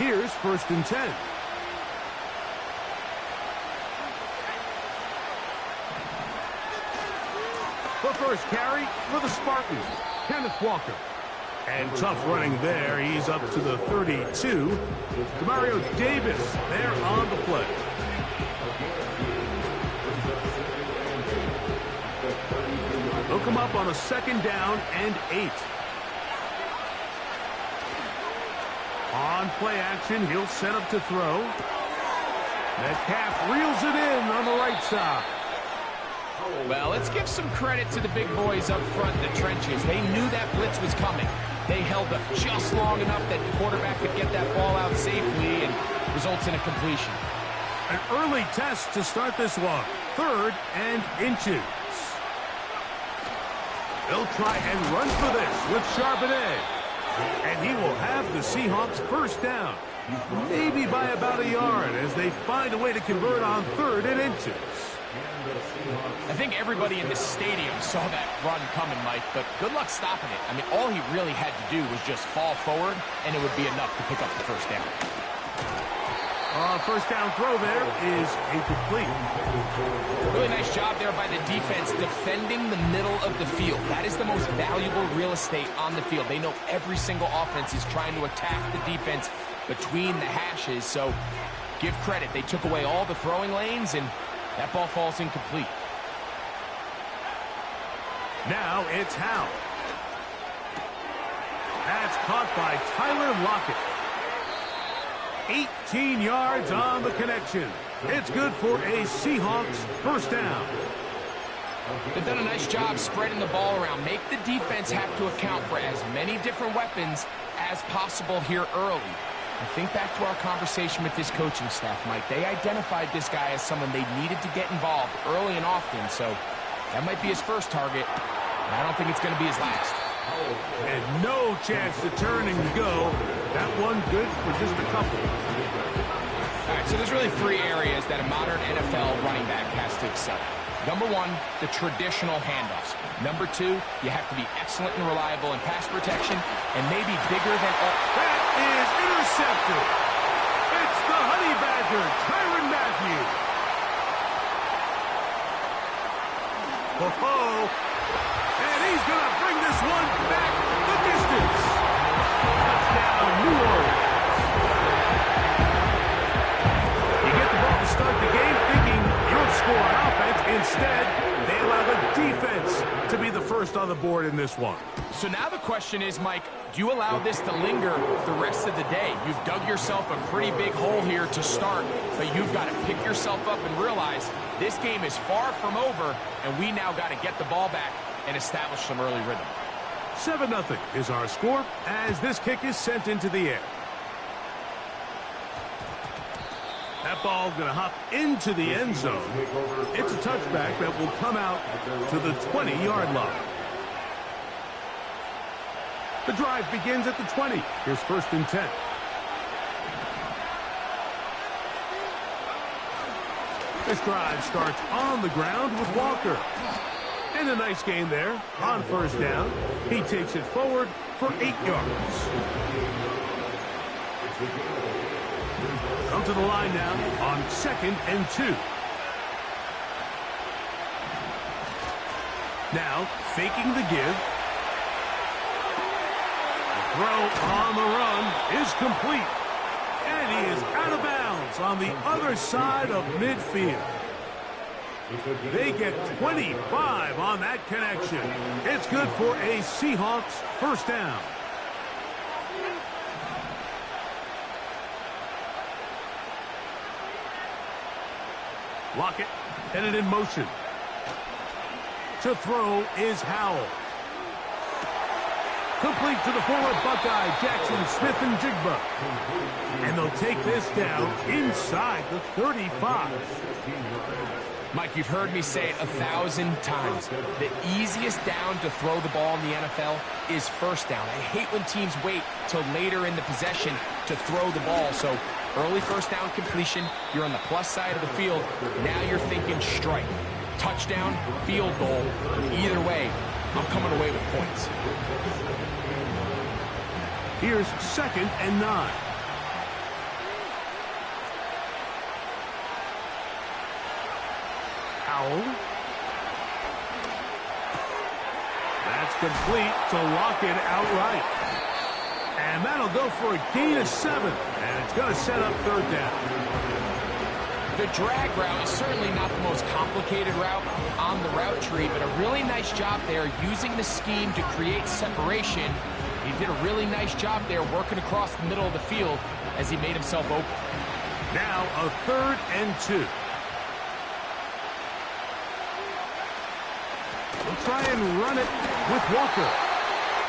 Here's 1st and 10. The first carry for the Spartans, Kenneth Walker. And tough running there. He's up to the 32. Mario Davis there on the play. They'll come up on a 2nd down and 8. On play action, he'll set up to throw. Metcalf reels it in on the right side. Well, let's give some credit to the big boys up front in the trenches. They knew that blitz was coming. They held up just long enough that the quarterback could get that ball out safely and results in a completion. An early test to start this one. 3rd and inches. They'll try and run for this with Charbonnet. And he will have the Seahawks 1st down. Maybe by about a yard as they find a way to convert on 3rd and inches. I think everybody in this stadium saw that run coming, Mike, but good luck stopping it. I mean, all he really had to do was just fall forward, and it would be enough to pick up the 1st down. 1st down throw there is incomplete. Really nice job there by the defense defending the middle of the field. That is the most valuable real estate on the field. They know every single offense is trying to attack the defense between the hashes, so give credit. They took away all the throwing lanes, and that ball falls incomplete. Now it's Howe. That's caught by Tyler Lockett. 18 yards on the connection. It's good for a Seahawks 1st down. They've done a nice job spreading the ball around. Make the defense have to account for as many different weapons as possible here early. I think back to our conversation with this coaching staff, Mike. They identified this guy as someone they needed to get involved early and often, so that might be his 1st target. I don't think it's going to be his last. And no chance to turn and go. That one good for just a couple. All right, so there's really 3 areas that a modern NFL running back has to excel. Number 1, the traditional handoffs. Number 2, you have to be excellent and reliable in pass protection, and maybe bigger than all. That is intercepted. It's the Honey Badger, Tyrann Mathieu. Ho-ho. And he's going to bring this one back the distance. Touchdown, New Orleans. You get the ball to start the game thinking you'll score on offense. Instead, they allow the defense to be the 1st on the board in this one. So now the question is, Mike, do you allow this to linger the rest of the day? You've dug yourself a pretty big hole here to start, but you've got to pick yourself up and realize this game is far from over, and we now got to get the ball back and establish some early rhythm. 7-0 is our score as this kick is sent into the air. That ball going to hop into the end zone. It's a touchback that will come out to the 20-yard line. The drive begins at the 20. Here's 1st and 10. This drive starts on the ground with Walker. And a nice gain there on 1st down. He takes it forward for 8 yards. Come to the line now on 2nd and 2. Now faking the give. The throw on the run is complete. And he is out of bounds on the other side of midfield. They get 25 on that connection. It's good for a Seahawks 1st down. Lockett headed in motion. To throw is Howell. Complete to the former Buckeye, Jackson Smith-Njigba. And they'll take this down inside the 35. Mike, you've heard me say it 1,000 times. The easiest down to throw the ball in the NFL is 1st down. I hate when teams wait till later in the possession to throw the ball. So early 1st down completion, you're on the plus side of the field. Now you're thinking strike. Touchdown, field goal. Either way, I'm coming away with points. Here's 2nd and 9. Howell. That's complete to lock it outright. And that'll go for a gain of 7. And it's going to set up third down. The drag route is certainly not the most complicated route on the route tree, but a really nice job there using the scheme to create separation. He did a really nice job there working across the middle of the field as he made himself open. Now a 3rd and 2. We'll try and run it with Walker.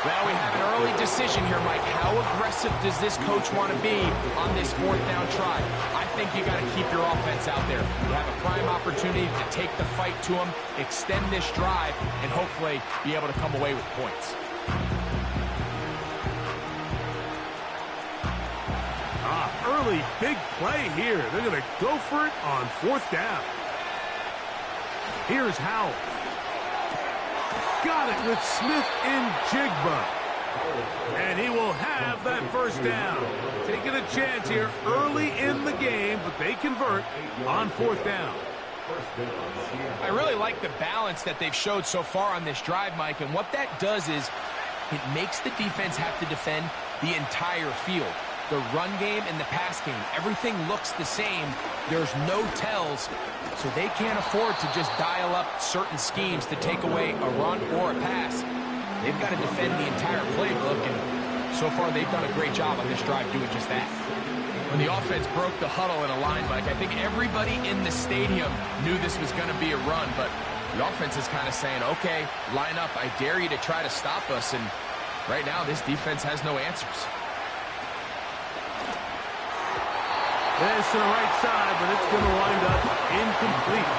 Well, we have an early decision here, Mike. How aggressive does this coach want to be on this 4th down try? I think you got to keep your offense out there. You have a prime opportunity to take the fight to them, extend this drive, and hopefully be able to come away with points. Early big play here. They're going to go for it on 4th down. Here's Howell. Got it with Smith and Jigba. And he will have that 1st down. Taking a chance here early in the game, but they convert on 4th down. I really like the balance that they've showed so far on this drive, Mike, and what that does is it makes the defense have to defend the entire field. The run game and the pass game, everything looks the same. There's no tells, so they can't afford to just dial up certain schemes to take away a run or a pass. They've got to defend the entire playbook, and so far they've done a great job on this drive doing just that. When the offense broke the huddle in a line, Mike, I think everybody in the stadium knew this was going to be a run, but the offense is kind of saying, okay, line up, I dare you to try to stop us, and right now this defense has no answers. There's to the right side, but it's going to wind up incomplete.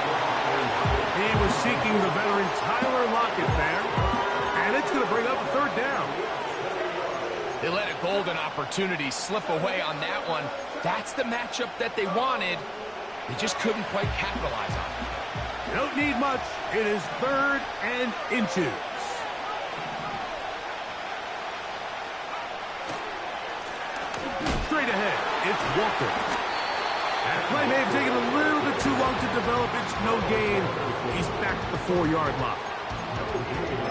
He was seeking the veteran Tyler Lockett there, and it's going to bring up a 3rd down. They let a golden opportunity slip away on that one. That's the matchup that they wanted. They just couldn't quite capitalize on it. Don't need much. It is 3rd and inches. Straight ahead, it's Walker. That play may have taken a little bit too long to develop. It's no gain. He's back at the 4-yard line.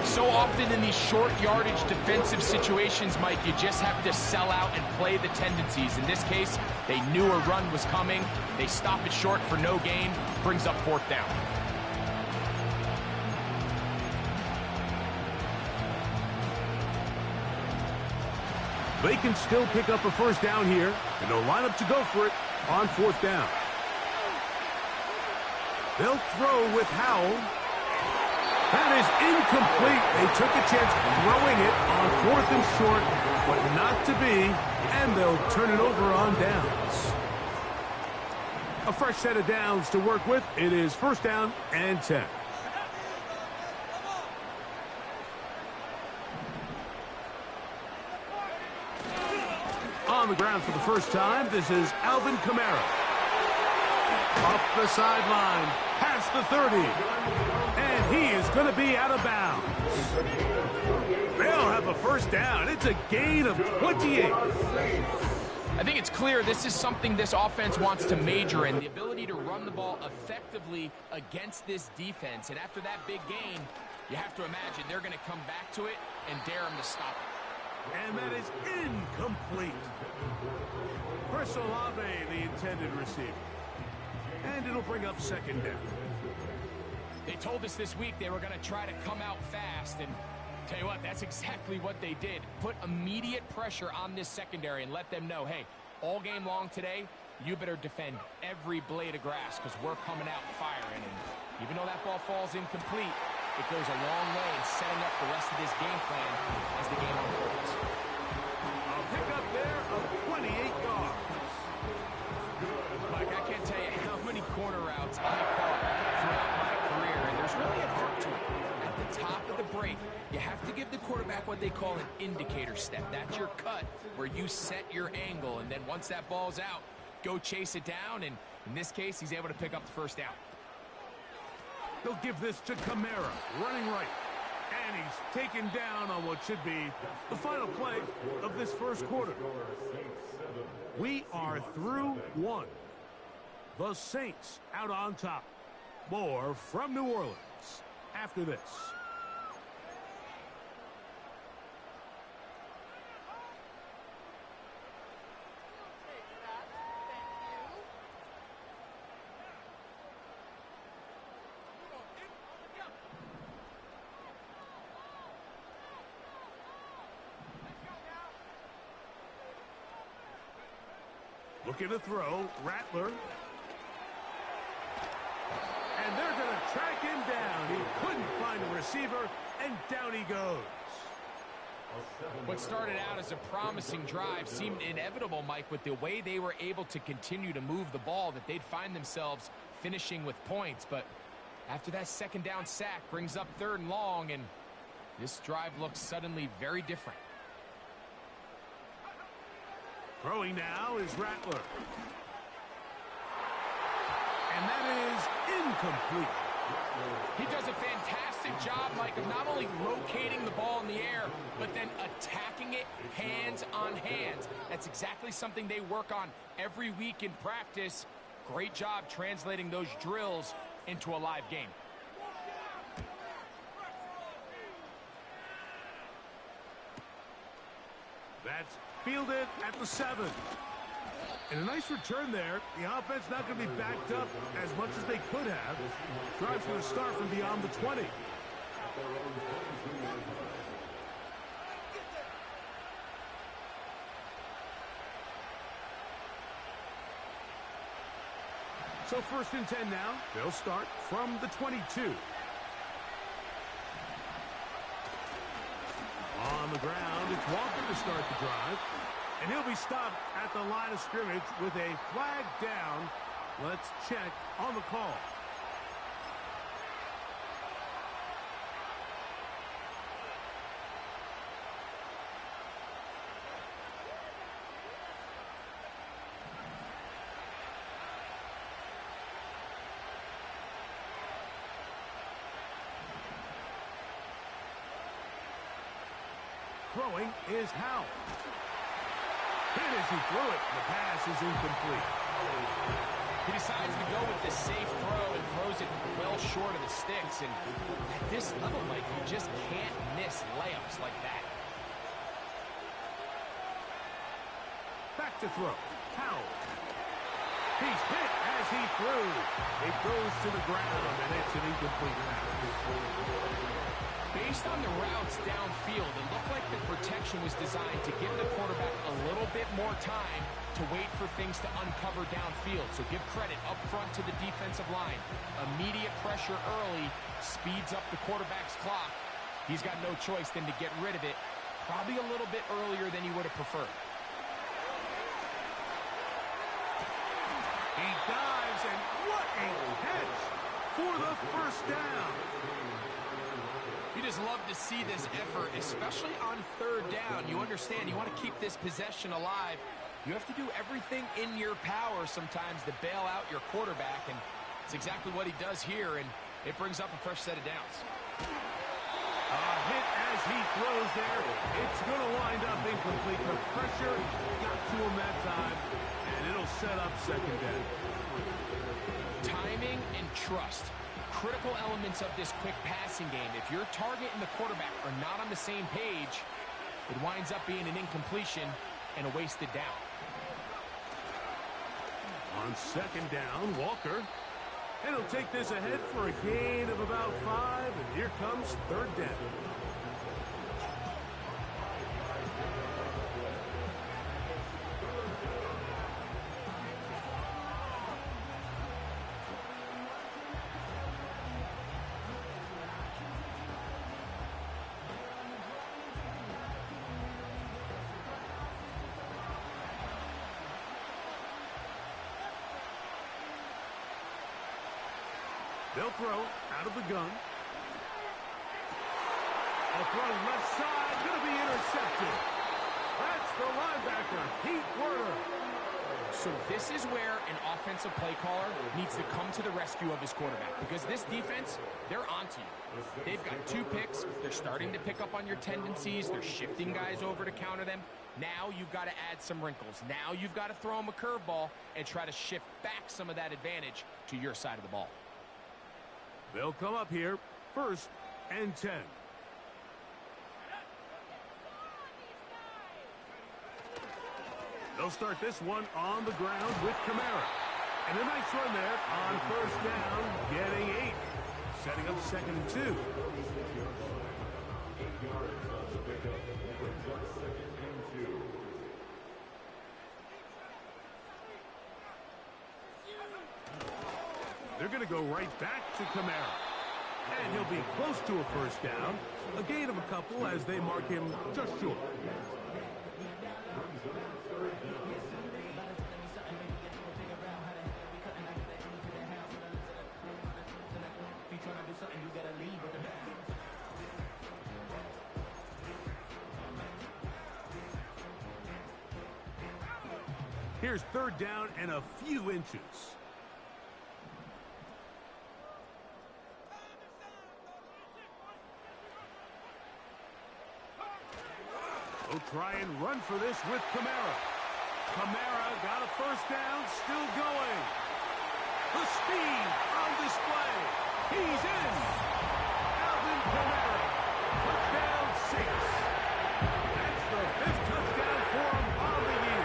So often in these short yardage defensive situations, Mike, you just have to sell out and play the tendencies. In this case, they knew a run was coming. They stop it short for no gain. Brings up 4th down. They can still pick up a 1st down here, and they'll line up to go for it on 4th down. They'll throw with Howell. That is incomplete. They took a chance throwing it on 4th and short, but not to be, and they'll turn it over on downs. A fresh set of downs to work with. It is 1st down and 10. On the ground for the first time, this is Alvin Kamara. Up the sideline, past the 30, and he is going to be out of bounds. They'll have a 1st down. It's a gain of 28. I think it's clear this is something this offense wants to major in, the ability to run the ball effectively against this defense. And after that big gain, you have to imagine they're going to come back to it and dare him to stop it. And that is incomplete. Chris Olave, the intended receiver. And it'll bring up 2nd down. They told us this week they were going to try to come out fast, and tell you what, that's exactly what they did. Put immediate pressure on this secondary and let them know, hey, all game long today, you better defend every blade of grass because we're coming out firing. And even though that ball falls incomplete, it goes a long way in setting up the rest of this game plan as the game unfolds. A pickup there of 28 yards. Mike, I can't tell you how many corner routes I caught throughout my career, and there's really an art to it. At the top of the break, you have to give the quarterback what they call an indicator step. That's your cut where you set your angle, and then once that ball's out, go chase it down, and in this case, he's able to pick up the 1st down. They'll give this to Kamara, running right. And he's taken down on what should be the final play of this 1st quarter. We are through 1. The Saints out on top. More from New Orleans after this. Looking to throw, Rattler. And they're going to track him down. He couldn't find a receiver, and down he goes. What started out as a promising drive seemed inevitable, Mike, with the way they were able to continue to move the ball, that they'd find themselves finishing with points. But after that second down sack brings up 3rd and long, and this drive looks suddenly very different. Throwing now is Rattler. And that is incomplete. He does a fantastic job, Mike, of not only locating the ball in the air, but then attacking it hands on hands. That's exactly something they work on every week in practice. Great job translating those drills into a live game. That's fielded at the 7. And a nice return there. The offense not going to be backed up as much as they could have. Drive's going to start from beyond the 20. So 1st and 10 now. They'll start from the 22. On the ground, it's Walker to start the drive. And he'll be stopped at the line of scrimmage with a flag down. Let's check on the call. Throwing is Howe. Hit as he threw it. The pass is incomplete. He decides to go with the safe throw and throws it well short of the sticks. And at this level, Mike, you just can't miss layups like that. Back to throw. Howe. He's hit as he threw. It goes to the ground, and it's an incomplete pass. Based on the routes downfield, it looked like the protection was designed to give the quarterback a little bit more time to wait for things to uncover downfield. So give credit up front to the defensive line. Immediate pressure early speeds up the quarterback's clock. He's got no choice than to get rid of it, probably a little bit earlier than he would have preferred. He dives, and what a catch for the 1st down. You just love to see this effort, especially on 3rd down. You understand, you want to keep this possession alive. You have to do everything in your power sometimes to bail out your quarterback, and it's exactly what he does here, and it brings up a fresh set of downs. A hit as he throws there. It's going to wind up incomplete. The pressure got to him that time, and it'll set up 2nd down. Timing and trust. Critical elements of this quick passing game. If your target and the quarterback are not on the same page, it winds up being an incompletion and a wasted down. On 2nd down, Walker. And he'll take this ahead for a gain of about 5, and here comes 3rd down. They'll throw out of the gun. A throw left side, going to be intercepted. That's the linebacker, Pete Werner. So this is where an offensive play caller needs to come to the rescue of his quarterback, because this defense, they're onto you. They've got 2 picks. They're starting to pick up on your tendencies. They're shifting guys over to counter them. Now you've got to add some wrinkles. Now you've got to throw them a curveball and try to shift back some of that advantage to your side of the ball. They'll come up here, 1st and 10. They'll start this one on the ground with Kamara. And a nice run there on 1st down, getting 8. Setting up 2nd and 2. They're going to go right back to Kamara. And he'll be close to a 1st down. A gain of a couple as they mark him just short. Here's 3rd down and a few inches. They'll try and run for this with Kamara. Kamara got a 1st down, still going. The speed on display. He's in. Alvin Kamara. Touchdown 6. That's the 5th touchdown for him on the year.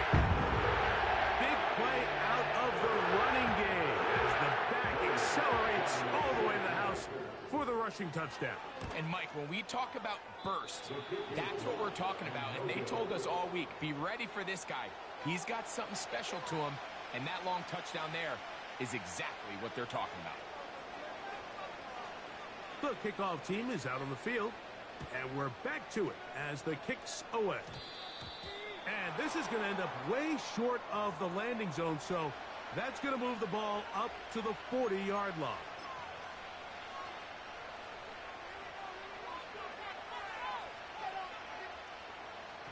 Big play out of the running game as the back accelerates all the way to the house for the rushing touchdown. And Mike, when we talk about burst, that's what we're talking about. And they told us all week, be ready for this guy. He's got something special to him, and that long touchdown there is exactly what they're talking about. The kickoff team is out on the field, and we're back to it as the kick's away. And this is going to end up way short of the landing zone, so that's going to move the ball up to the 40-yard line.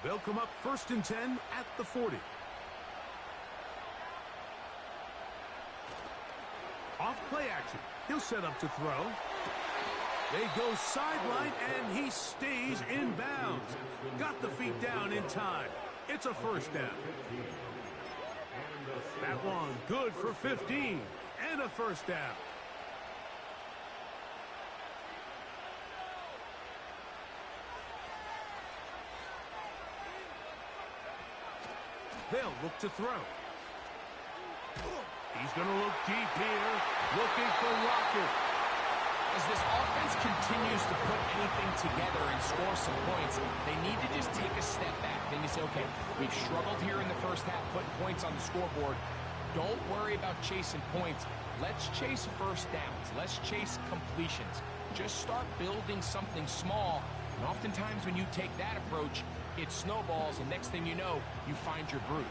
They'll come up 1st and 10 at the 40. Off play action. He'll set up to throw. They go sideline, and he stays in bounds. Got the feet down in time. It's a 1st down. That one good for 15 and a 1st down. They'll look to throw. He's going to look deep here, looking for Rocket. As this offense continues to put anything together and score some points, they need to just take a step back. Then you say, okay, we've struggled here in the 1st half, putting points on the scoreboard. Don't worry about chasing points. Let's chase 1st downs. Let's chase completions. Just start building something small. And oftentimes when you take that approach, it snowballs, and next thing you know, you find your groove.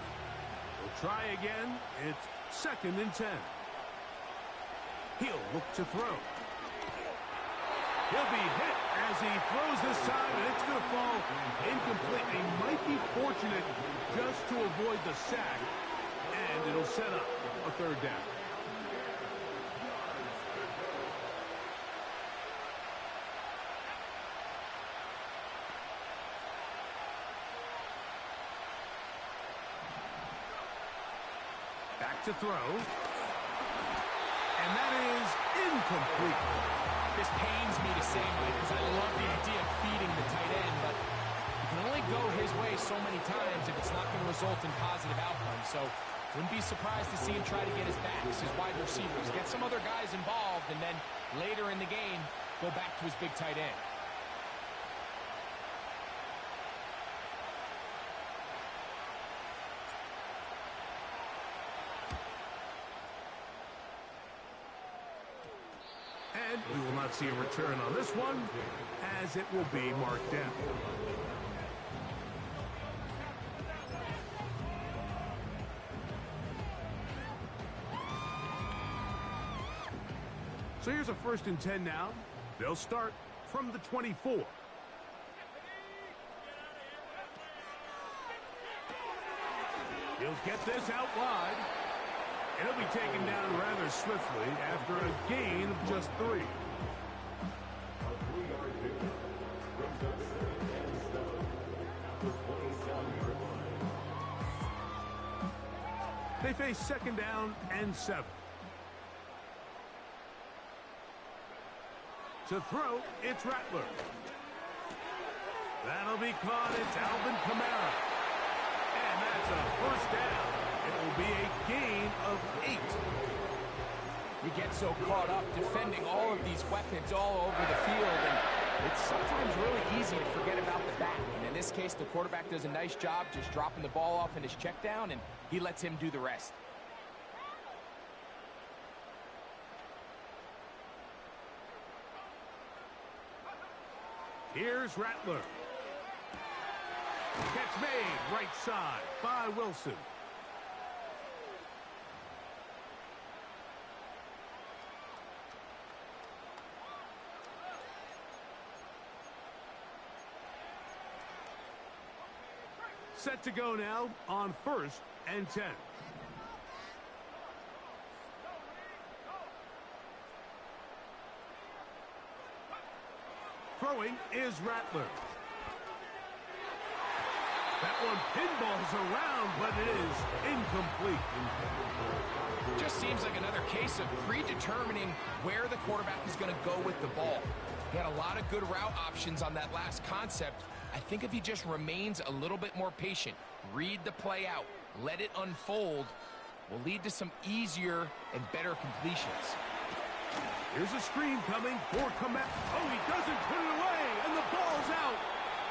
We'll try again. It's 2nd and 10. He'll look to throw. He'll be hit as he throws this time, and it's going to fall incomplete. He might be fortunate just to avoid the sack, and it'll set up a 3rd down. Back to throw. And that is incomplete. This pains me to say, Mike, because I love the idea of feeding the tight end, but you can only go his way so many times if it's not going to result in positive outcomes. So wouldn't be surprised to see him try to get his backs, his wide receivers, get some other guys involved, and then later in the game, go back to his big tight end. And we will not see a return on this one, as it will be marked down. So here's a 1st and 10 now. They'll start from the 24. He'll get this out wide. And he'll be taken down rather swiftly after a gain of just 3. They face 2nd down and 7. To throw, it's Rattler. That'll be caught. It's Alvin Kamara. And that's a first down. It will be a gain of 8. You get so caught up defending all of these weapons all over the field, and it's sometimes really easy to forget about the back. And in this case, the quarterback does a nice job just dropping the ball off in his check down, and he lets him do the rest. Here's Rattler. Catch made right side by Wilson. Set to go now on 1st and 10. Throwing is Rattler. That one pinballs around, but it is incomplete. Just seems like another case of predetermining where the quarterback is going to go with the ball. He had a lot of good route options on that last concept. I think if he just remains a little bit more patient, read the play out, let it unfold, will lead to some easier and better completions. Here's a screen coming for comeback. Oh, he doesn't put it away, and the ball's out.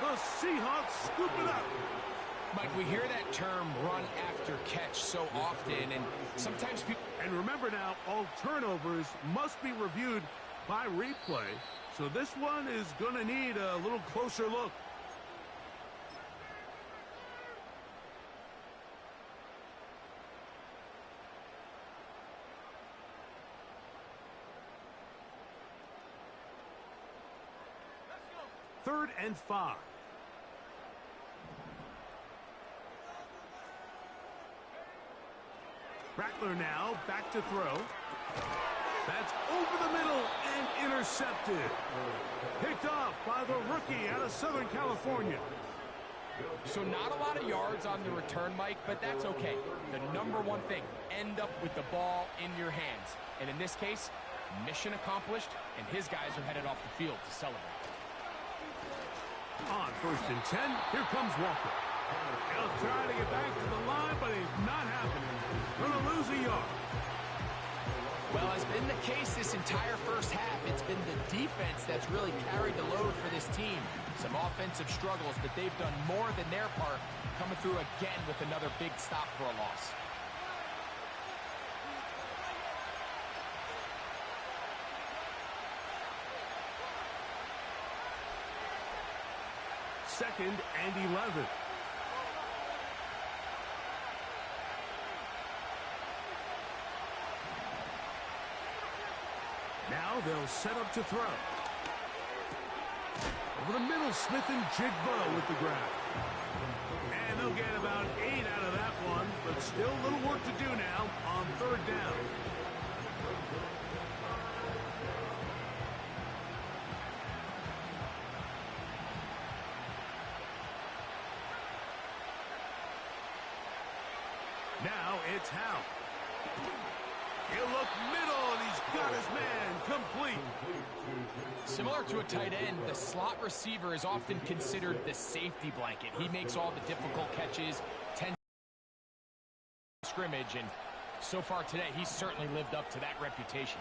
The Seahawks scoop it up. Mike, we hear that term run after catch so often, and sometimes people... And remember now, all turnovers must be reviewed by replay, so this one is going to need a little closer look. Third and 5. Rattler now back to throw. That's over the middle and intercepted. Picked off by the rookie out of Southern California. So not a lot of yards on the return, Mike, but that's okay. The number one thing, end up with the ball in your hands. And in this case, mission accomplished, and his guys are headed off the field to celebrate. On 1st and 10, here comes Walker. He'll try to get back to the line, but it's not happening. Gonna lose a yard. Well, as been the case this entire first half, it's been the defense that's really carried the load for this team. Some offensive struggles, but they've done more than their part, coming through again with another big stop for a loss. Second and 11. Now they'll set up to throw. Over the middle, Smith and Jigba with the grab. And they'll get about 8 out of that one, but still a little work to do now on 3rd down. Now it's Howe. He'll look middle, and he's got his man complete. Similar to a tight end, the slot receiver is often considered the safety blanket. He makes all the difficult catches, 10 scrimmage, and so far today, he's certainly lived up to that reputation.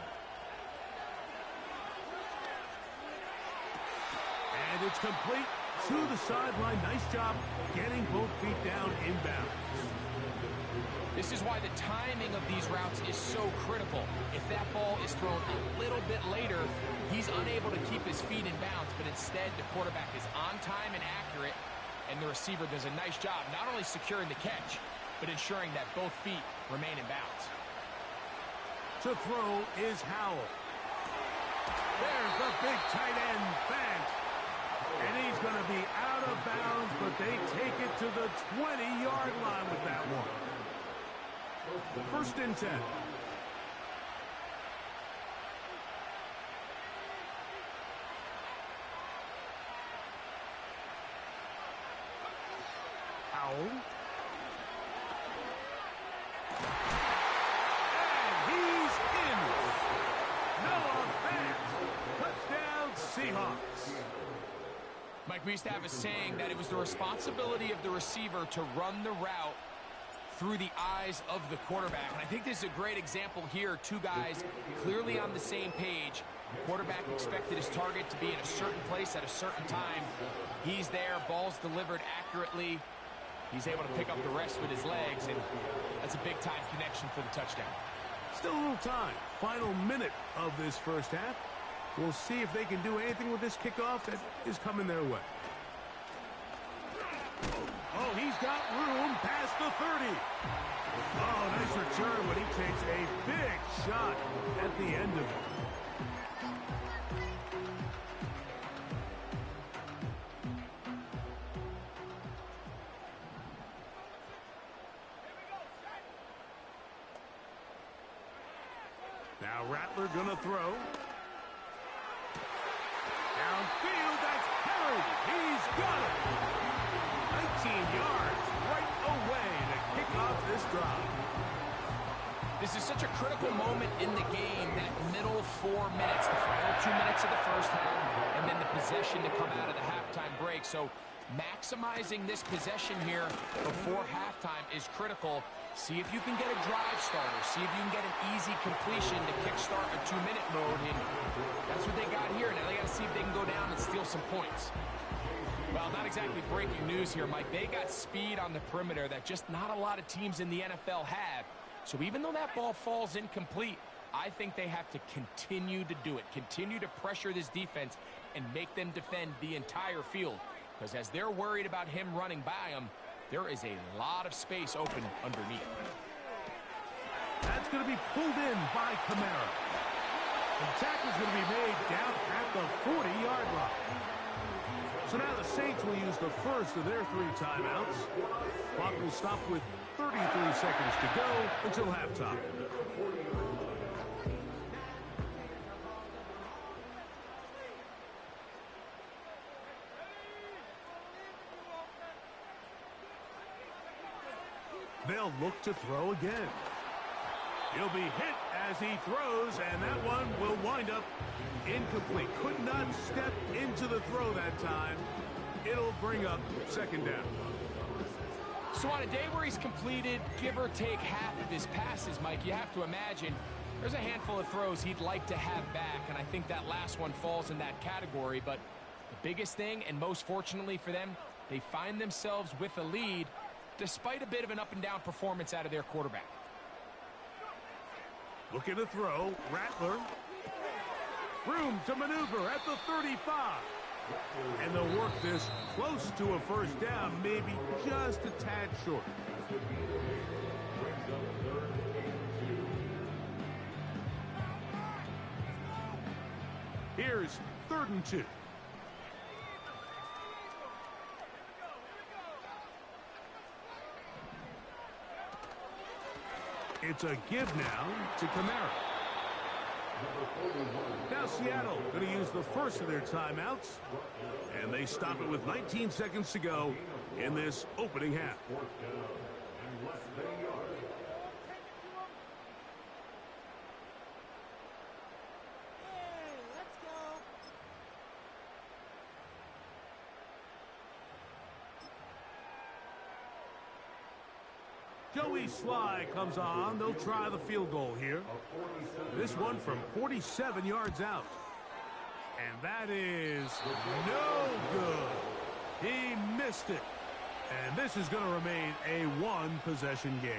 And it's complete to the sideline. Nice job getting both feet down inbounds. This is why the timing of these routes is so critical. If that ball is thrown a little bit later, he's unable to keep his feet in bounds, but instead the quarterback is on time and accurate, and the receiver does a nice job not only securing the catch, but ensuring that both feet remain in bounds. To throw is Howell. There's the big tight end, Fant. And he's going to be out of bounds, but they take it to the 20-yard line with that one. 1st and 10. Howell. And he's in. Noah Fant. Touchdown, Mike, we used to have a saying that it was the responsibility of the receiver to run the route through the eyes of the quarterback. And I think this is a great example here. Two guys clearly on the same page. Quarterback expected his target to be in a certain place at a certain time. He's there, ball's delivered accurately. He's able to pick up the rest with his legs, and that's a big-time connection for the touchdown. Still a little time. Final minute of this first half. We'll see if they can do anything with this kickoff that is coming their way. Oh, he's got room past the 30. Oh, nice return when he takes a big shot at the end of it. Now Rattler gonna throw. Downfield, that's Harry. He's got it. 19 yards right away to kick off this drive. This is such a critical moment in the game, that middle 4 minutes, the final 2 minutes of the first half, and then the possession to come out of the halftime break. So maximizing this possession here before halftime is critical. See if you can get a drive starter. See if you can get an easy completion to kickstart a 2-minute mode. And that's what they got here. Now they got to see if they can go down and steal some points. Well, not exactly breaking news here, Mike. They got speed on the perimeter that just not a lot of teams in the NFL have. So even though that ball falls incomplete, I think they have to continue to do it. Continue to pressure this defense and make them defend the entire field. Because as they're worried about him running by them, there is a lot of space open underneath. That's going to be pulled in by Kamara. The tackle's going to be made down at the 40-yard line. So now the Saints will use the first of their 3 timeouts. Clock will stop with 33 seconds to go until halftime. They'll look to throw again. He'll be hit as he throws, and that one will wind up incomplete. Could not step into the throw that time. It'll bring up second down. So on a day where he's completed, give or take half of his passes, Mike, you have to imagine there's a handful of throws he'd like to have back, and I think that last one falls in that category. But the biggest thing, and most fortunately for them, they find themselves with a lead despite a bit of an up-and-down performance out of their quarterback. Looking to throw, Rattler. Room to maneuver at the 35. And they'll work this close to a first down, maybe just a tad short. Here's 3rd and 2. It's a give now to Kamara. Now Seattle going to use the first of their timeouts. And they stop it with 19 seconds to go in this opening half. Joey Sly comes on. They'll try the field goal here. This one from 47 yards out. And that is no good. He missed it. And this is going to remain a 1-possession game.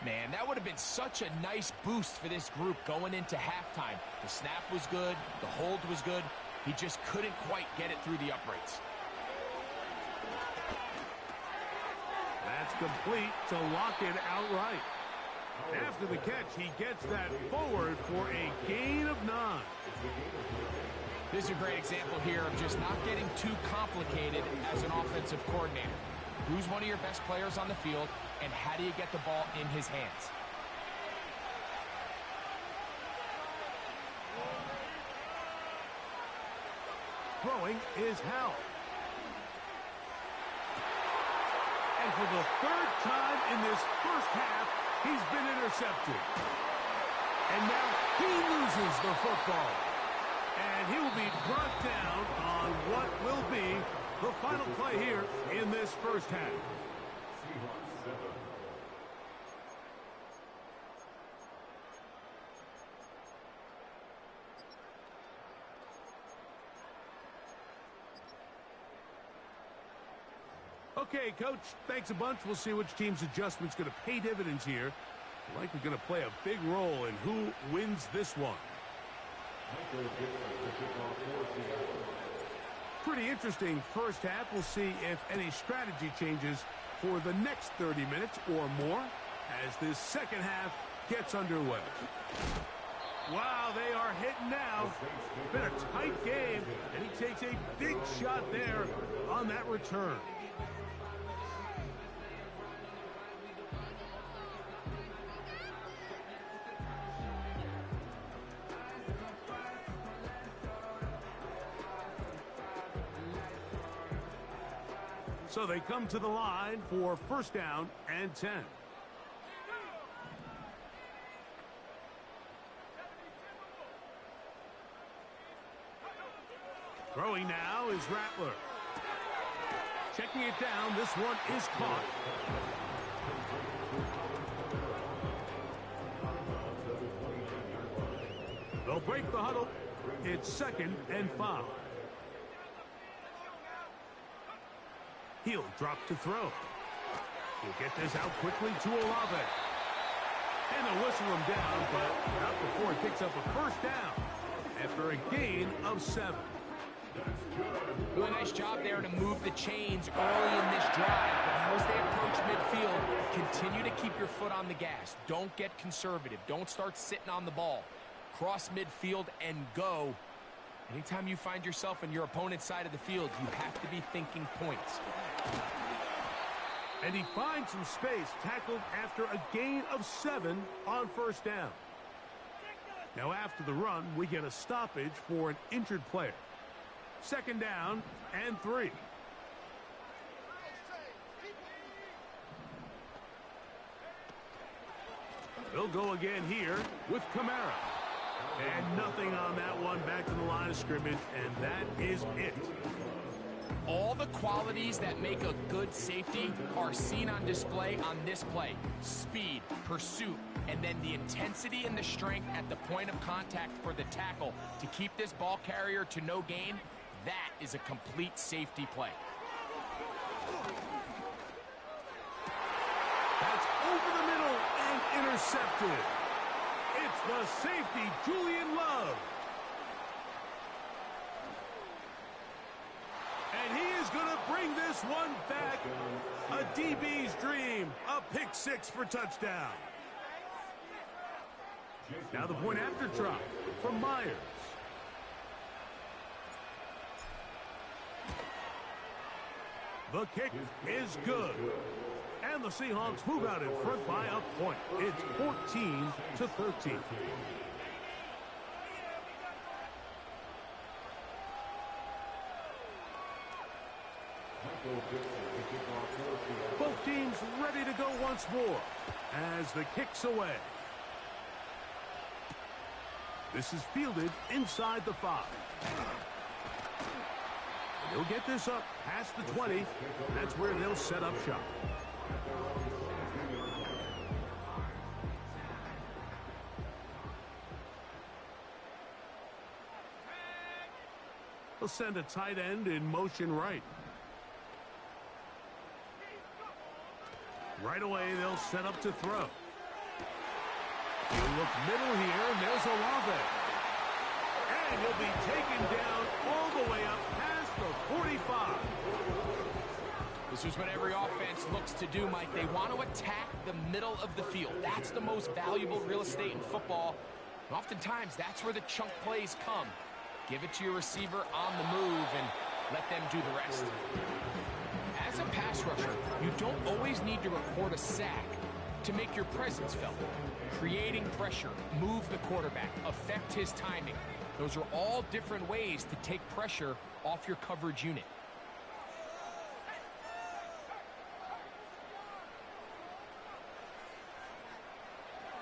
Man, that would have been such a nice boost for this group going into halftime. The snap was good. The hold was good. He just couldn't quite get it through the uprights. That's complete to lock it outright. After the catch, he gets that forward for a gain of 9. This is a great example here of just not getting too complicated as an offensive coordinator. Who's one of your best players on the field, and how do you get the ball in his hands? Throwing is Howell. And for the 3rd time in this first half, he's been intercepted. And now he loses the football. And he will be brought down on what will The final play here in this first half. Okay, Coach, thanks a bunch. We'll see which team's adjustment's going to pay dividends here. Likely going to play a big role in who wins this one. Pretty interesting first half. We'll see if any strategy changes for the next 30 minutes or more as this second half gets underway. Wow, they are hitting now. Been a tight game, and he takes a big shot there on that return. So they come to the line for first down and 10. Throwing now is Rattler. Checking it down. This one is caught. They'll break the huddle. It's 2nd and 5. He'll drop to throw. He'll get this out quickly to Olave. And they'll whistle him down, but not before he picks up a first down after a gain of 7. Really nice job there to move the chains early in this drive. But now as they approach midfield, continue to keep your foot on the gas. Don't get conservative. Don't start sitting on the ball. Cross midfield and go. Anytime you find yourself on your opponent's side of the field, you have to be thinking points. And he finds some space, tackled after a gain of 7 on first down. Now after the run, we get a stoppage for an injured player. 2nd down and 3. They'll go again here with Kamara. And nothing on that one, back to the line of scrimmage, and that is it. All the qualities that make a good safety are seen on display on this play. Speed, pursuit, and then the intensity and the strength at the point of contact for the tackle to keep this ball carrier to no gain. That is a complete safety play. That's over the middle and intercepted. It's the safety, Julian Love. And he is going to bring this one back. A DB's dream. A pick 6 for touchdown. Now the point after try from Myers. The kick is good. And the Seahawks move out in front by a point. It's 14-13. Both teams ready to go once more as the kick's away. This is fielded inside the 5. They'll get this up past the 20. That's where they'll set up shop. They'll send a tight end in motion right. Right away, they'll set up to throw. He'll look middle here, and there's Olave. And he'll be taken down all the way up past the 45. This is what every offense looks to do, Mike. They want to attack the middle of the field. That's the most valuable real estate in football. And oftentimes, that's where the chunk plays come. Give it to your receiver on the move and let them do the rest. As a pass rusher, you don't always need to record a sack to make your presence felt. Creating pressure, move the quarterback, affect his timing. Those are all different ways to take pressure off your coverage unit.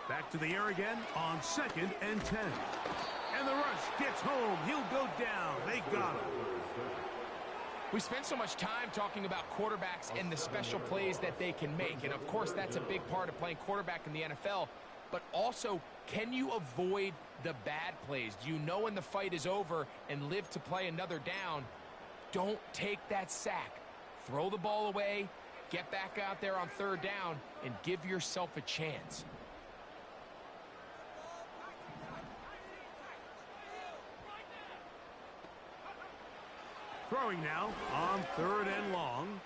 Back to the air again on 2nd and 10. And the rush gets home. He'll go down. They got him. We spend so much time talking about quarterbacks and the special plays that they can make, and of course that's a big part of playing quarterback in the NFL, but also, can you avoid the bad plays? Do you know when the fight is over and live to play another down? Don't take that sack. Throw the ball away, get back out there on third down, and give yourself a chance. Throwing now on third and long.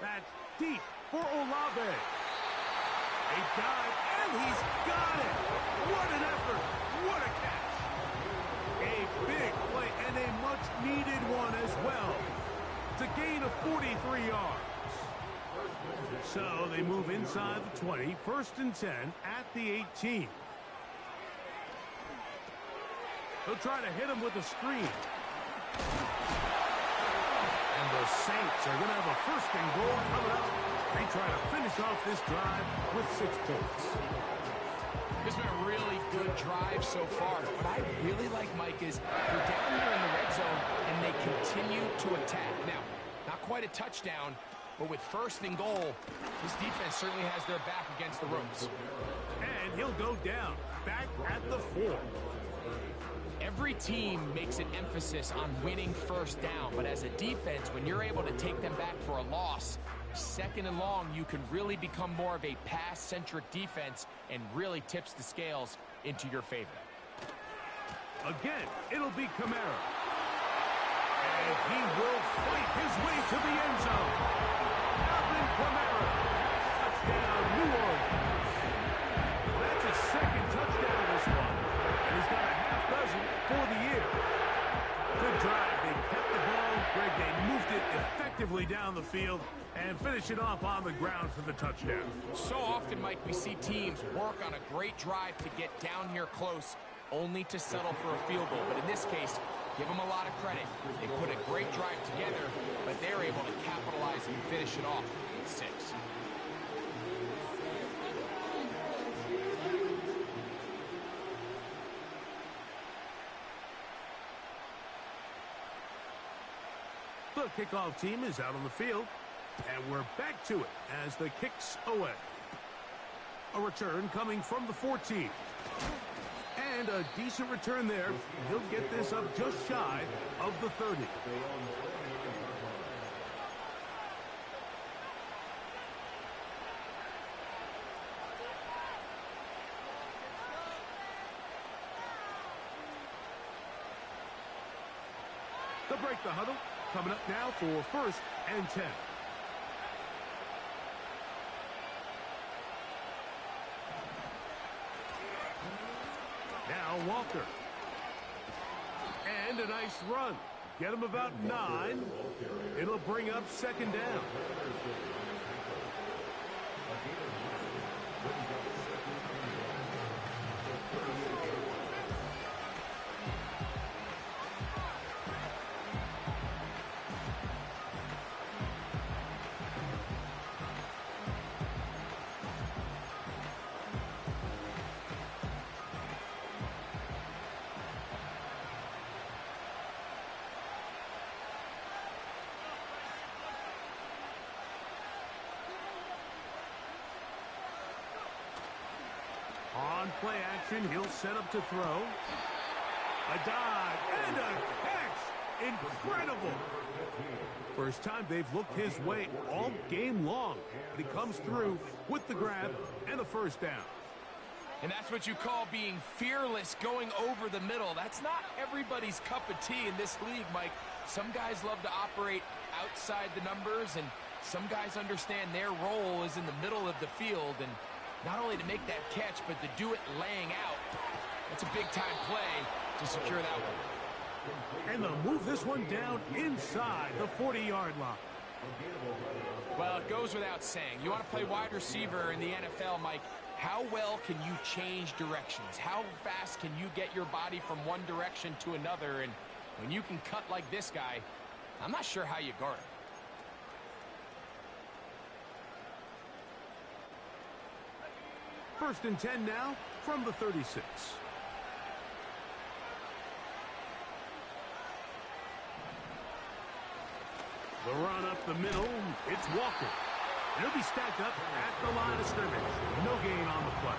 That's deep for Olave. A dive, and he's got it. What an effort. What a catch. A big play and a much-needed one as well. It's a gain of 43 yards. So they move inside the 20, 1st and 10 at the 18. They'll try to hit him with a screen. And the Saints are going to have a 1st and goal coming up. They try to finish off this drive with 6 points. This has been a really good drive so far. What I really like, Mike, is they're down here in the red zone, and they continue to attack. Now, not quite a touchdown, but with 1st and goal, this defense certainly has their back against the ropes. And he'll go down, back at the 4. Every team makes an emphasis on winning 1st down, but as a defense, when you're able to take them back for a loss, 2nd and long, you can really become more of a pass-centric defense and really tips the scales into your favor. Again, it'll be Kamara. And he will fight his way to the end zone. Alvin Kamara. Touchdown, New Orleans. That's a 2nd touchdown this one. And he's got a half dozen for the year. Good drive. They kept the ball. Greg, they moved it effectively down the field and finish it off on the ground for the touchdown. So often, Mike, we see teams work on a great drive to get down here close, only to settle for a field goal. But in this case, give them a lot of credit. They put a great drive together, but they're able to capitalize and finish it off with 6. The kickoff team is out on the field, and we're back to it as the kick's away. A return coming from the 14. And a decent return there. He'll get this up just shy of the 30. They'll break the huddle. Coming up now for 1st and 10. Now Walker. And a nice run. Get him about 9. It'll bring up 2nd down. On play action, he'll set up to throw. A dive and a catch. Incredible. First time they've looked his way all game long. But he comes through with the grab and a 1st down. And that's what you call being fearless, going over the middle. That's not everybody's cup of tea in this league, Mike. Some guys love to operate outside the numbers, and some guys understand their role is in the middle of the field, and not only to make that catch, but to do it laying out. That's a big-time play to secure that one. And they'll move this one down inside the 40-yard line. Well, it goes without saying. You want to play wide receiver in the NFL, Mike, how well can you change directions? How fast can you get your body from one direction to another? And when you can cut like this guy, I'm not sure how you guard him. First and 10 now from the 36. The run up the middle, it's Walker. And he'll be stacked up at the line of scrimmage. No gain on the play.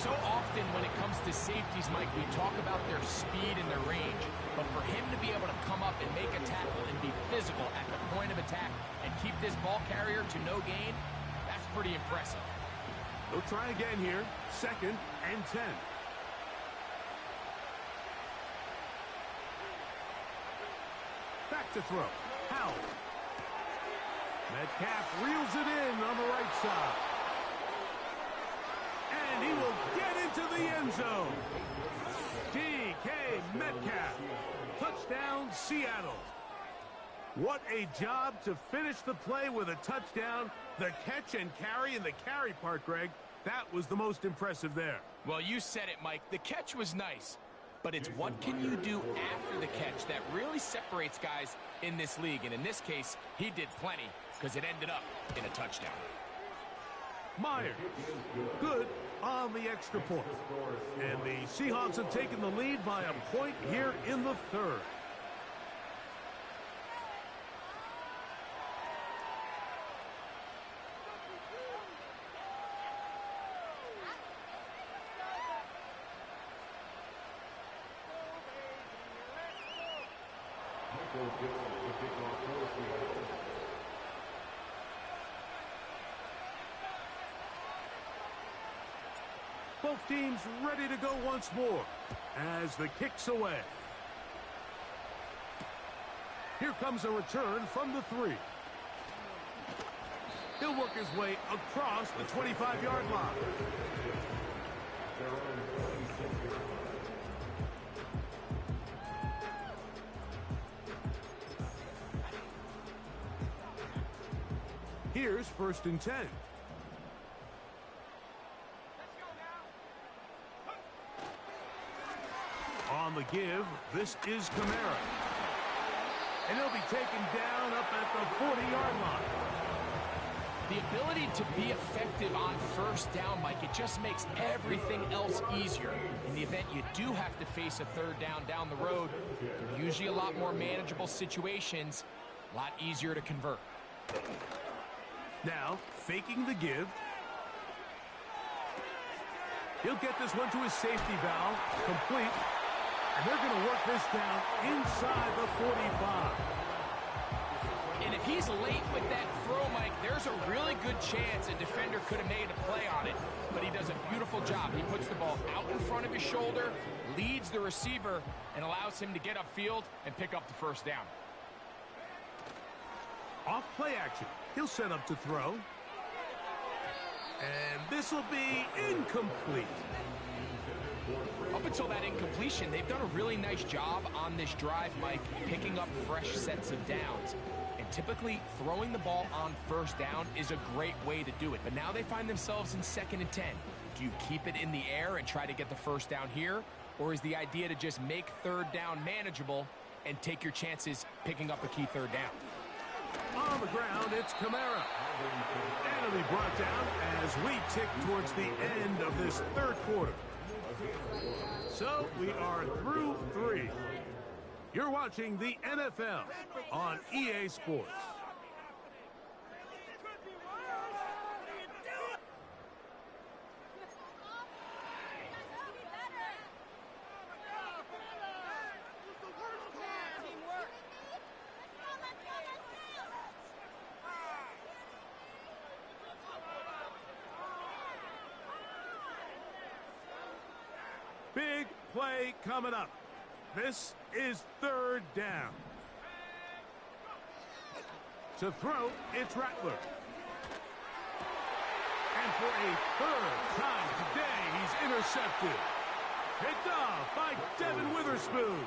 So often when it comes to safeties, Mike, we talk about their speed and their range. But for him to be able to come up and make a tackle and be physical at the point of attack and keep this ball carrier to no gain, that's pretty impressive. They'll try again here. 2nd and 10. Back to throw. Howell. Metcalf reels it in on the right side. And he will get into the end zone. DK Metcalf. Touchdown, Seattle. What a job to finish the play with a touchdown. The catch and carry, and the carry part, Greg, that was the most impressive there. Well, you said it, Mike. The catch was nice. But it's what can you do after the catch that really separates guys in this league. And in this case, he did plenty because it ended up in a touchdown. Myers, good on the extra point. And the Seahawks have taken the lead by a point here in the 3rd. Both teams ready to go once more as the kick's away. Here comes a return from the 3. He'll work his way across the 25-yard line. Here's 1st and 10. On the give, this is Kamara. And he'll be taken down up at the 40-yard line. The ability to be effective on 1st down, Mike, it just makes everything else easier. In the event you do have to face a 3rd down the road, they're usually a lot more manageable situations, a lot easier to convert. Now, faking the give. He'll get this one to his safety valve, complete. And they're going to work this down inside the 45. And if he's late with that throw, Mike, there's a really good chance a defender could have made a play on it. But he does a beautiful job. He puts the ball out in front of his shoulder, leads the receiver, and allows him to get upfield and pick up the 1st down. Off play action. He'll set up to throw. And this will be incomplete. Up until that incompletion, they've done a really nice job on this drive, Mike, picking up fresh sets of downs. And typically, throwing the ball on 1st down is a great way to do it. But now they find themselves in 2nd and 10. Do you keep it in the air and try to get the 1st down here? Or is the idea to just make 3rd down manageable and take your chances picking up a key 3rd down? On the ground, it's Kamara. And it'll be brought down as we tick towards the end of this 3rd quarter. So we are through 3. You're watching the NFL on EA Sports. Big play coming up. This is 3rd down. To throw, it's Rattler. And for a 3rd time today, he's intercepted. Picked off by Devin Witherspoon.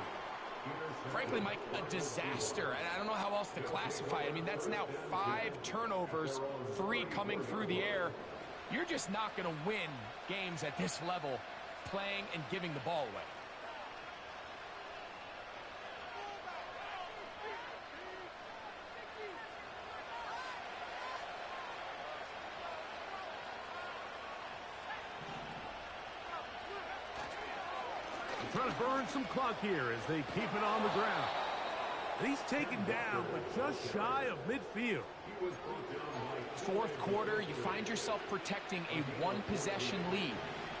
Frankly, Mike, a disaster. And I don't know how else to classify it. I mean, that's now 5 turnovers, 3 coming through the air. You're just not going to win games at this level playing and giving the ball away. Trying to burn some clock here as they keep it on the ground. He's taken down, but just shy of midfield. Fourth quarter, you find yourself protecting a one-possession lead.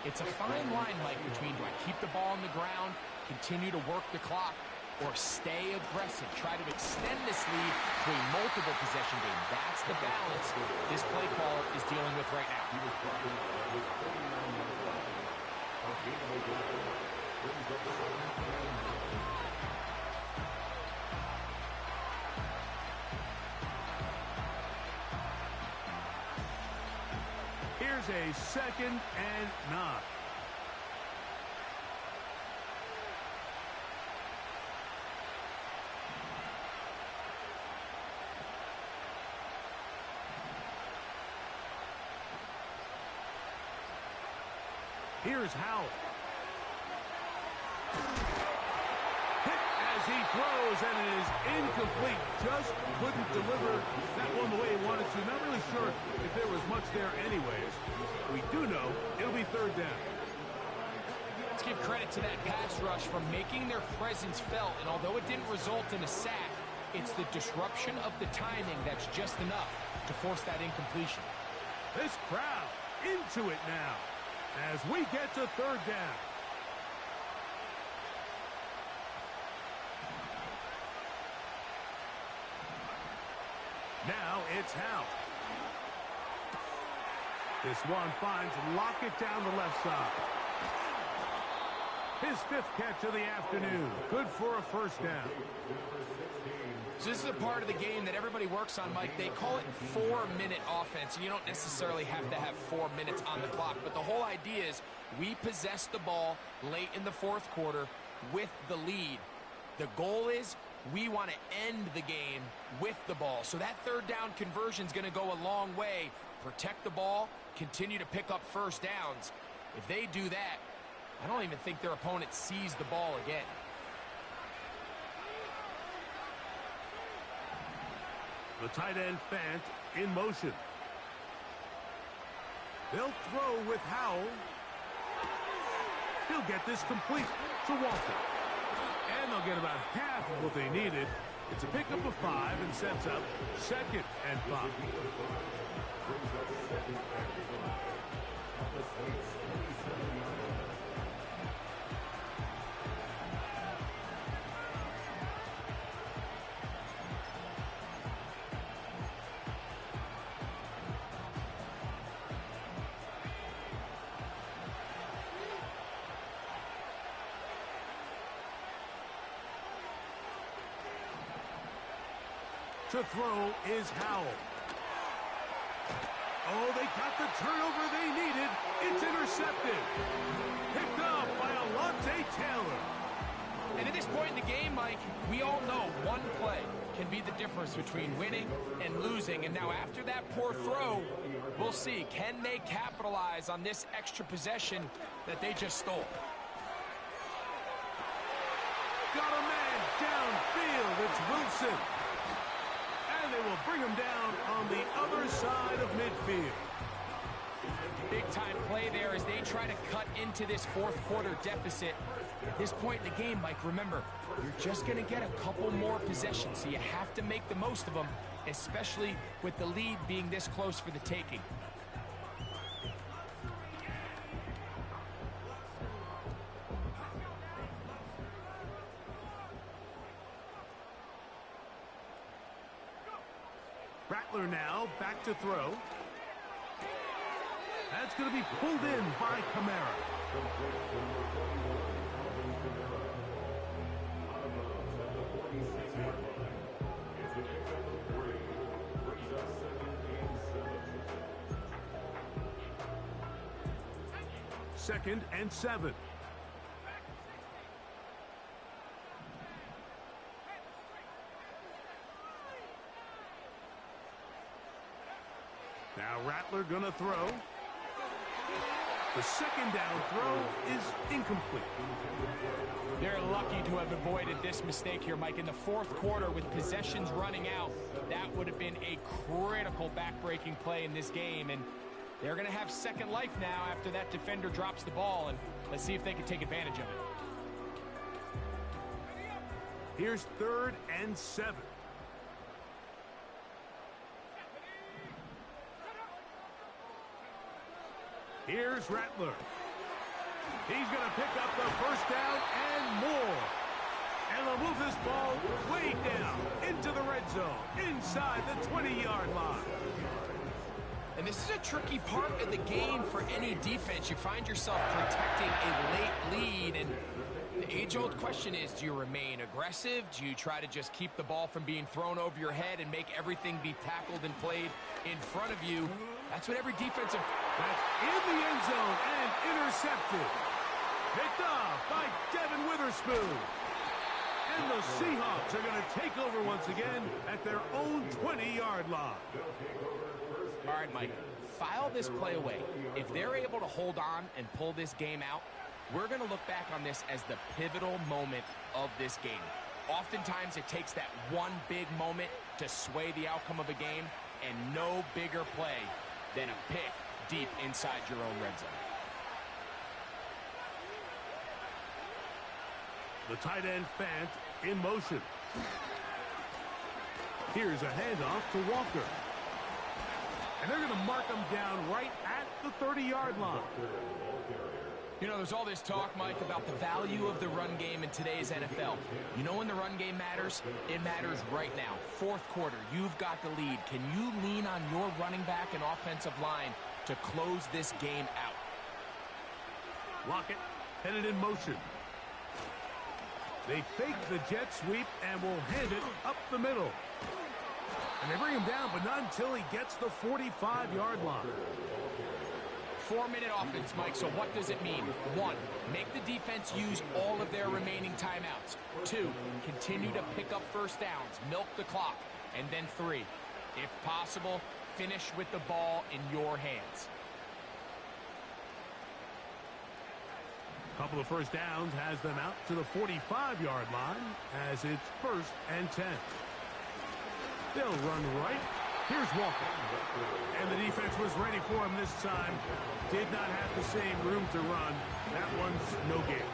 It's a fine line, Mike, between do I keep the ball on the ground, continue to work the clock, or stay aggressive, try to extend this lead to a multiple possession game. That's the balance this play caller is dealing with right now. Here's a 2nd and 9. Here's Howell. Hit as he throws, and it is incomplete. Just couldn't deliver that one the way he wanted to. Not really sure if there was much there anyways. We do know it'll be 3rd down. Let's give credit to that pass rush for making their presence felt, and although it didn't result in a sack, it's the disruption of the timing that's just enough to force that incompletion. This crowd into it now as we get to 3rd down. Now it's Howell. This one finds Lockett down the left side. His 5th catch of the afternoon. Good for a 1st down. So this is a part of the game that everybody works on, Mike. They call it 4-minute offense. You don't necessarily have to have 4 minutes on the clock, but the whole idea is we possess the ball late in the 4th quarter with the lead. The goal is we want to end the game with the ball. So that 3rd down conversion is going to go a long way. Protect the ball, continue to pick up 1st downs. If they do that, I don't even think their opponent sees the ball again. The tight end Fant in motion. They'll throw with Howell. He'll get this complete to Walker. And they'll get about half of what they needed. It's a pickup of 5 and sets up 2nd and 5. To throw is Howell. Oh, they got the turnover they needed. It's intercepted. Picked up by Alontae Taylor. And at this point in the game, Mike, we all know one play can be the difference between winning and losing. And now after that poor throw, we'll see. Can they capitalize on this extra possession that they just stole? Got a man downfield. It's Wilson. And they will bring him down on the other side of midfield. Big-time play there as they try to cut into this 4th quarter deficit. At this point in the game, Mike, remember, you're just going to get a couple more possessions, so you have to make the most of them, especially with the lead being this close for the taking. Rattler now back to throw. That's going to be pulled in by Kamara. Second and 7. Now Rattler gonna throw. The 2nd down throw is incomplete. They're lucky to have avoided this mistake here, Mike. In the 4th quarter, with possessions running out, that would have been a critical back-breaking play in this game. And they're going to have second life now after that defender drops the ball. And let's see if they can take advantage of it. Here's 3rd and 7. Here's Rattler. He's going to pick up the first down and more. And they'll move this ball way down into the red zone, inside the 20-yard line. And this is a tricky part of the game for any defense. You find yourself protecting a late lead, and the age-old question is, do you remain aggressive? Do you try to just keep the ball from being thrown over your head and make everything be tackled and played in front of you? That's what every defensive... That's in the end zone and intercepted. Picked off by Devin Witherspoon. And the Seahawks are going to take over once again at their own 20-yard line. All right, Mike, file this play away. If they're able to hold on and pull this game out, we're going to look back on this as the pivotal moment of this game. Oftentimes, it takes that one big moment to sway the outcome of a game, and no bigger play than a pick deep inside your own red zone. The tight end Fant in motion. Here's a handoff to Walker. And they're going to mark him down right at the 30-yard line. You know, there's all this talk, Mike, about the value of the run game in today's NFL. You know when the run game matters? It matters right now. 4th quarter, you've got the lead. Can you lean on your running back and offensive line to close this game out? Lockett headed in motion. They fake the jet sweep and will hand it up the middle. And they bring him down, but not until he gets the 45-yard line. 4-minute offense, Mike, so what does it mean? 1, make the defense use all of their remaining timeouts. 2, continue to pick up first downs, milk the clock. And then 3, if possible, finish with the ball in your hands. Couple of first downs has them out to the 45-yard line as it's 1st and 10. They'll run right. Here's Walker. And the defense was ready for him this time. Did not have the same room to run. That one's no gain.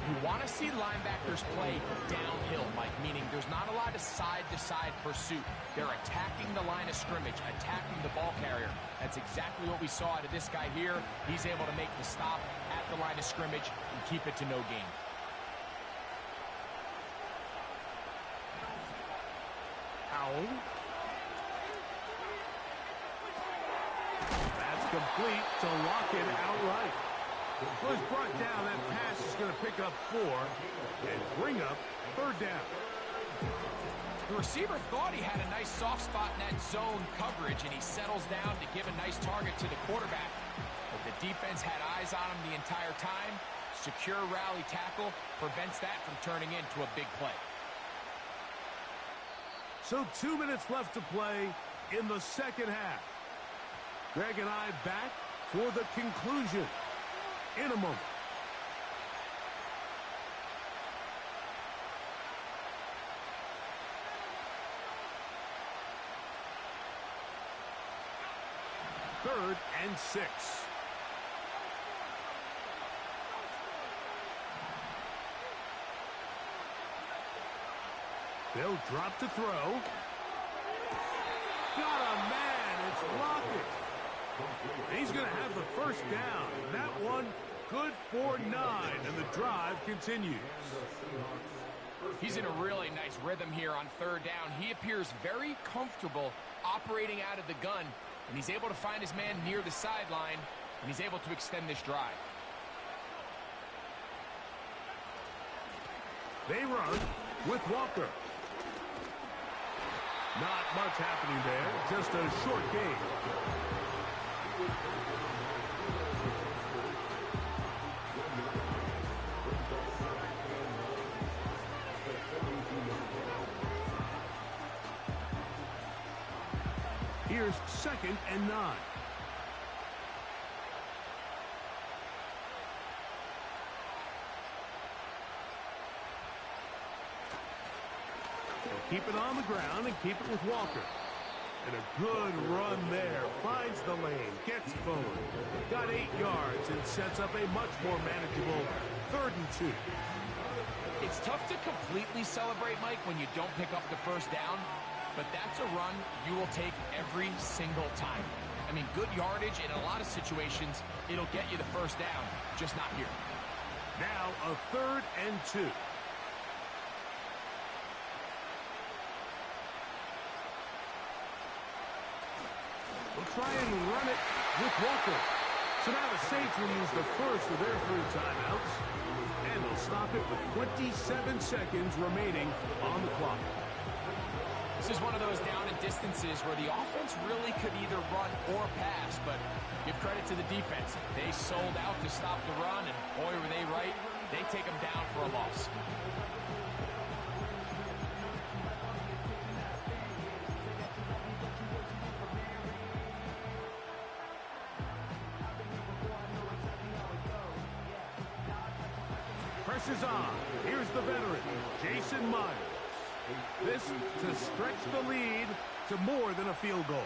You want to see linebackers play downhill, Mike, meaning there's not a lot of side-to-side pursuit. They're attacking the line of scrimmage, attacking the ball carrier. That's exactly what we saw out of this guy here. He's able to make the stop at the line of scrimmage and keep it to no gain. Howell. That's complete to Lockett outright. Was brought down. That pass is going to pick up 4 and bring up 3rd down. The receiver thought he had a nice soft spot in that zone coverage, and he settles down to give a nice target to the quarterback. But the defense had eyes on him the entire time. Secure rally tackle prevents that from turning into a big play. So 2 minutes left to play in the second half. Greg and I back for the conclusion in a moment. Third and 6. They'll drop to throw. Got a man. It's Lockett. He's going to have the first down. That one good for 9, and the drive continues. He's in a really nice rhythm here on 3rd down. He appears very comfortable operating out of the gun, and he's able to find his man near the sideline, and he's able to extend this drive. They run with Walker. Not much happening there, just a short gain. Here's 2nd and 9. They'll keep it on the ground and keep it with Walker. And a good run there. Finds the lane, gets forward. Got 8 yards and sets up a much more manageable 3rd and 2. It's tough to completely celebrate, Mike, when you don't pick up the first down, but that's a run you will take every single time. I mean, good yardage in a lot of situations, it'll get you the first down, just not here. Now a 3rd and 2. We'll try and run it with Walker. So now the Saints will use the first of their 3 timeouts, and they'll stop it with 27 seconds remaining on the clock. This is one of those down and distances where the offense really could either run or pass, but give credit to the defense. They sold out to stop the run, and boy, were they right. They take them down for a loss. Pressure's on. Here's the veteran, Jason Myers. This to stretch the lead to more than a field goal.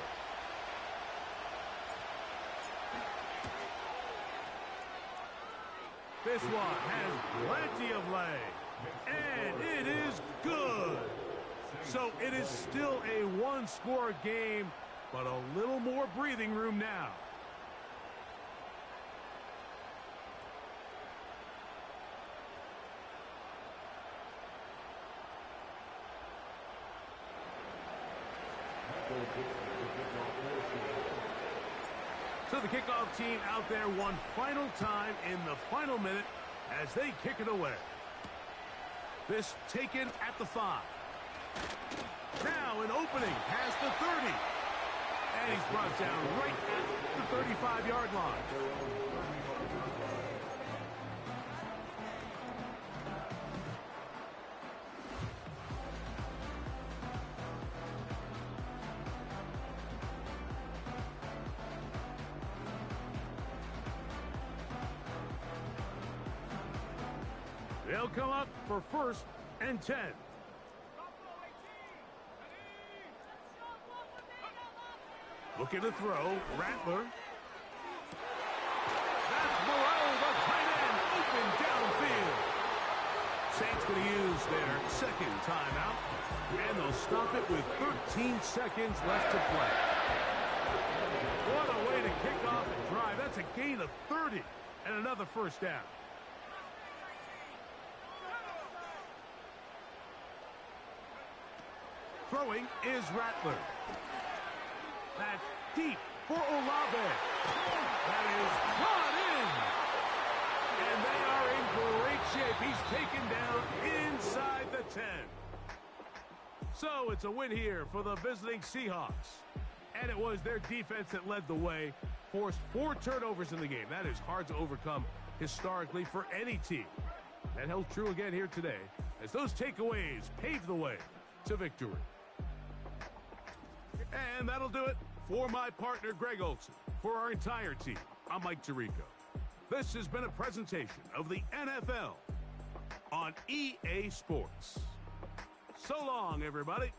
This one has plenty of leg, and it is good. So it is still a 1-score game, but a little more breathing room now. So the kickoff team out there one final time in the final minute as they kick it away. This taken at the 5. Now an opening past the 30. And he's brought down right at the 35-yard line. They'll come up for 1st and 10. Looking to throw, Rattler. That's Burrow, the tight end, open downfield. Saints going to use their 2nd timeout, and they'll stop it with 13 seconds left to play. What a way to kick off a drive. That's a gain of 30 and another first down. Throwing is Rattler. That's deep for Olave. That is brought in. And they are in great shape. He's taken down inside the 10. So it's a win here for the visiting Seahawks. And it was their defense that led the way, forced 4 turnovers in the game. That is hard to overcome historically for any team. That held true again here today as those takeaways paved the way to victory. And that'll do it for my partner, Greg Olson. For our entire team, I'm Mike Tirico. This has been a presentation of the NFL on EA Sports. So long, everybody.